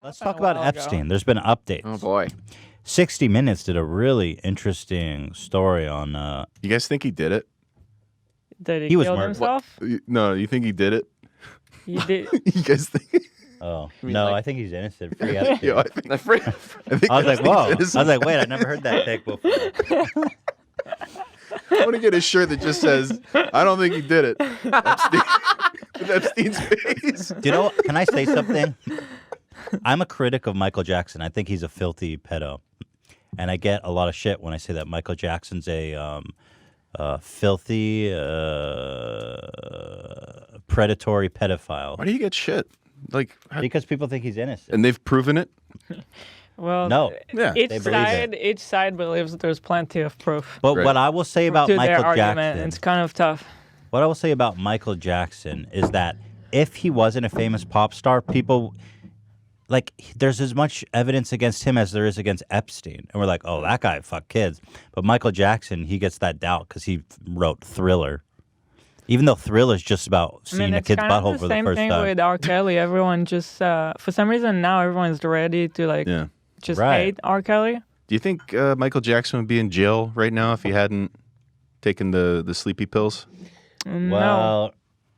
Let's talk about Epstein. There's been updates. Oh, boy. 60 Minutes did a really interesting story on... You guys think he did it? Did he kill himself? No, you think he did it? He did. You guys think... Oh, mean, no, like- I think he's innocent. Free Epstein. Yo, I think I was like, whoa. I Epstein's was like, wait, I never heard that take before. I want to get a shirt that just says, I don't think he did it. Epstein, with Epstein's face. Do you know, can I say something? I'm a critic of Michael Jackson. I think he's a filthy pedo. And I get a lot of shit when I say that Michael Jackson's a filthy, predatory pedophile. Why do you get shit? Like, because people think he's innocent. And they've proven it? Well, No. Yeah. Each side believes that there's plenty of proof. But what I will say about to their Michael argument. Jackson... It's kind of tough. What I will say about Michael Jackson is that if he wasn't a famous pop star, people... Like, there's as much evidence against him as there is against Epstein. And we're like, oh, that guy fucked kids. But Michael Jackson, he gets that doubt because he wrote Thriller. Even though Thriller's just about seeing a kid's butthole for the first time. It's the same thing with R. Kelly. Everyone just, for some reason now, everyone's ready to, just hate R. Kelly. Do you think Michael Jackson would be in jail right now if he hadn't taken the sleepy pills? No,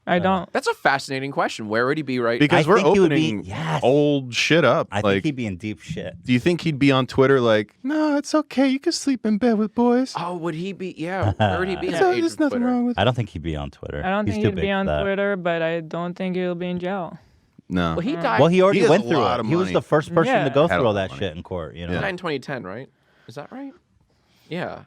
I don't. That's a fascinating question. Where would he be right Because now? we're opening old shit up. I think he'd be in deep shit. Do you think he'd be on Twitter like, no, it's okay. You can sleep in bed with boys. Oh, would he be? Yeah. Where would he be? There's nothing wrong with I don't think he'd be on Twitter. I don't He's think too he'd big be on for that. Twitter, but I don't think he'll be in jail. No. Well, he died. Well, he already has went a through lot it. of He was money. the first person Yeah. to go Had a through all lot of that money. shit in court. You know, He died in 2010, right? Is that right? Yeah.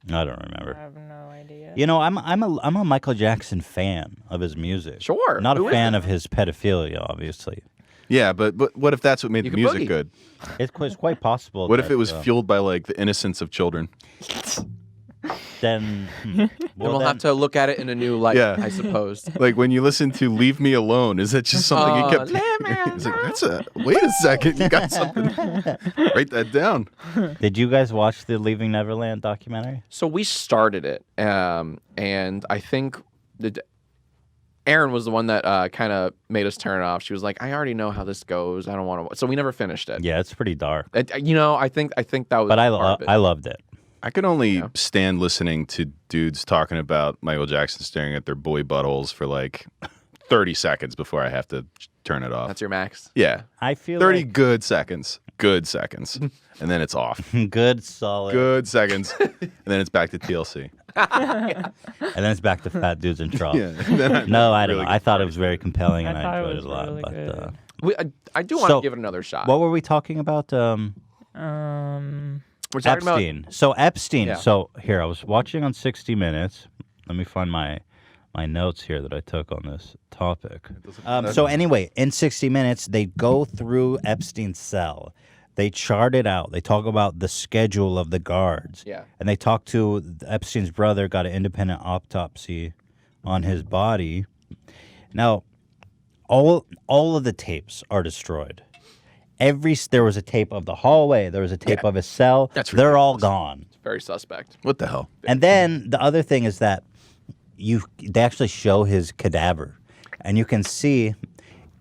I don't remember. I have no idea. You know, I'm a Michael Jackson fan of his music. Sure. Not a Who fan isn't? of his pedophilia, obviously. Yeah, but what if that's what made You the could music boogie. good? It's quite possible. What if that, it was fueled by like the innocence of children? Then Then we'll have to look at it in a new light, Yeah. I suppose. Like when you listen to "Leave Me Alone," is that just something you kept? It's like that's a wait a second, you got something. Write that down. Did you guys watch the Leaving Neverland documentary? So we started it, and I think Erin was the one that kind of made us turn it off. She was like, "I already know how this goes. I don't want to." So we never finished it. Yeah, it's pretty dark. I think that was. But I part of it. loved it. I could only stand listening to dudes talking about Michael Jackson staring at their boy buttholes for like 30 seconds before I have to turn it off. That's your max. Yeah, I feel 30 like good seconds, and then it's off. good, solid. Good seconds, and then it's back to TLC. And then it's back to fat dudes in trouble. Yeah, and then I No, I don't really know. I thought it was very compelling and I I thought it enjoyed was it a lot. really But good. I do want So, to give it another shot. what were we talking about? We're talking Epstein. So Epstein. Yeah. So here, I was watching on 60 Minutes. Let me find my notes here that I took on this topic. So anyway, in 60 Minutes, they go through Epstein's cell. They chart it out. They talk about the schedule of the guards. Yeah. And they talk to Epstein's brother, got an independent autopsy on his body. Now, all of the tapes are destroyed. There was a tape of the hallway. There was a tape of his cell. They're all gone. It's very suspect. What the hell? And then the other thing is that they actually show his cadaver, and you can see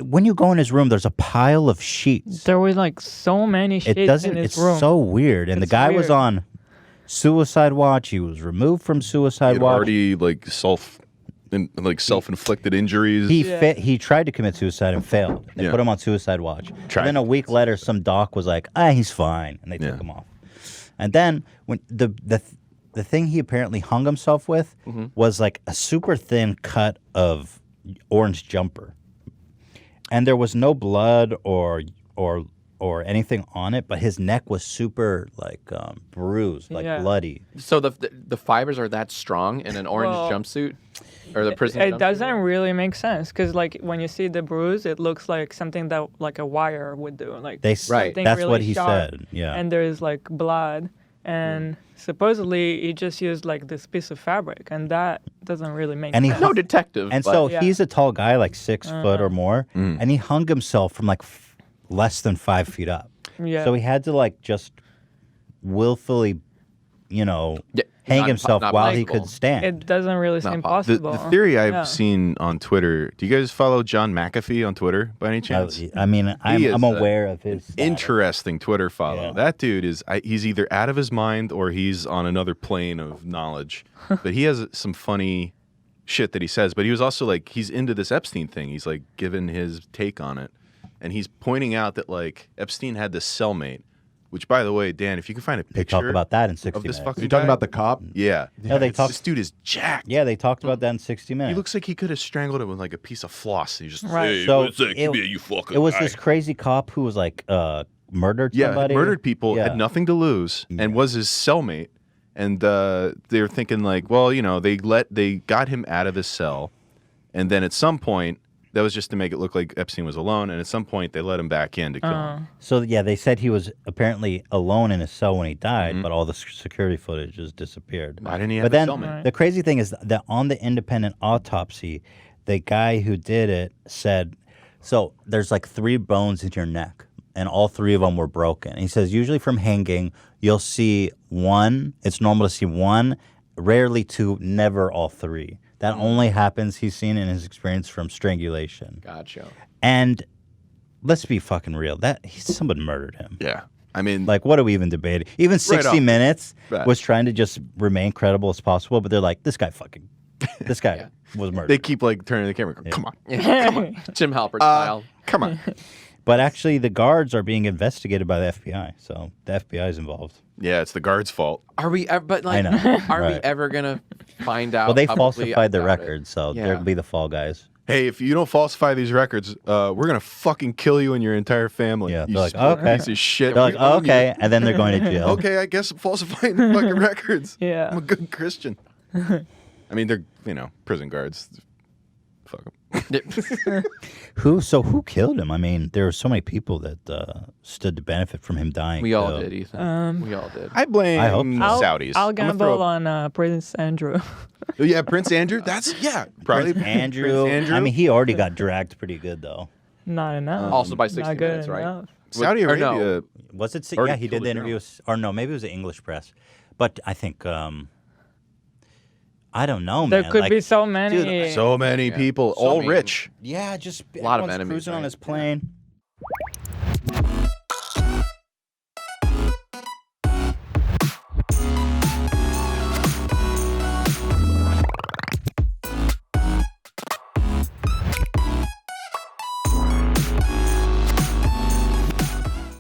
when you go in his room. There's a pile of sheets. There were like so many sheets in his It's room. so weird. And the It's guy was weird. on suicide watch. He was removed from suicide He'd watch. already like self-inflicted injuries. He tried to commit suicide and failed. They Yeah. put him on suicide watch. Tried And then to a week later, some doc was like, he's fine. And they took him off. And then when the thing he apparently hung himself with was like a super thin cut of orange jumper. And there was no blood or anything on it, but his neck was super like bruised, like bloody. So the fibers are that strong in an orange jumpsuit, or the prison. It jumpsuit? doesn't really make sense because, like, when you see the bruise, it looks like something that like a wire would do. Like, That's something what really he sharp, said. Yeah. And there's like blood, and supposedly he just used like this piece of fabric, and that doesn't really make sense. No detective. And but- so he's a tall guy, like 6 foot or more, and he hung himself from like less than 5 feet up. Yeah. So he had to like just willfully hang not- himself not while he possible. could stand. It doesn't really seem possible. The possible. theory I've Yeah. seen on Twitter. Do you guys follow John McAfee on Twitter by any chance? I mean, is I'm a aware of his status. Interesting Twitter follow. Yeah. That dude he's either out of his mind or he's on another plane of knowledge. But he has some funny shit that he says. But he was also like, he's into this Epstein thing. He's like giving his take on it. And he's pointing out that like Epstein had this cellmate, which by the way, Dan, if you can find a They picture talk about that in 60 of this minutes. fucking You talking guy. about the cop? Yeah. No, they talk- This dude is jacked. Yeah, they talked about that in 60 minutes. He looks like he could have strangled him with like a piece of floss. He just Right. Hey, So what's that? Come it- here, you fucking It was guy." this crazy cop who was like murdered Yeah, somebody. murdered people, Yeah. had nothing to lose, and was his cellmate. And they were thinking like, well, they got him out of his cell, and then at some point, that was just to make it look like Epstein was alone. And at some point, they let him back in to kill him. So yeah, they said he was apparently alone in his cell when he died, Mm-hmm. but all the security footage just disappeared. Why didn't he But have then a cellmate? the crazy thing is that on the independent autopsy, the guy who did it said, so there's like 3 bones in your neck, and all 3 of them were broken. He says usually from hanging, you'll see 1. It's normal to see 1, rarely 2, never all 3. That only happens, he's seen in his experience, from strangulation. Gotcha. And let's be fucking real. Someone murdered him. Yeah, I mean, Like, what are we even debating? Even 60 off. Minutes Right. was trying to just remain credible as possible, but they're like, this guy was murdered. they keep like turning the camera. Going, Come on, Come on. Jim Halpert style. come on. But actually, the guards are being investigated by the FBI, so the FBI is involved. Yeah, it's the guard's fault. Are we ever, but I like, know. are we Right. ever going to find out? Well, they publicly? falsified the I doubt it. record, so Yeah. they'll be the fall guys. Hey, if you don't falsify these records, we're gonna fucking kill you and your entire family. Yeah, you they're like, sport okay. piece of shit. They're like, We oh, own you." okay, and then they're going to jail. Okay, I guess I'm falsifying the fucking records. Yeah. I'm a good Christian. I mean, they're prison guards. Fuck them. Who killed him? I mean, there were so many people that stood to benefit from him dying. We all so- did, Ethan. We all did. I blame I hope so. Saudis. I'll I'm gonna gamble throw- on Prince Andrew. Yeah, Prince Andrew. Probably Prince Andrew. Prince Andrew. I mean, he already got dragged pretty good, though. Not enough. Also by 60 Not good minutes, right? enough. Saudi Or no. Arabia. Was it? Already Yeah, he killed did the a interview. Or no, maybe it was the English press. But I think I don't know, There man. could Like, be so many. dude, So many people, all many. rich. yeah, just lot of everyone's enemies, cruising on right? his plane.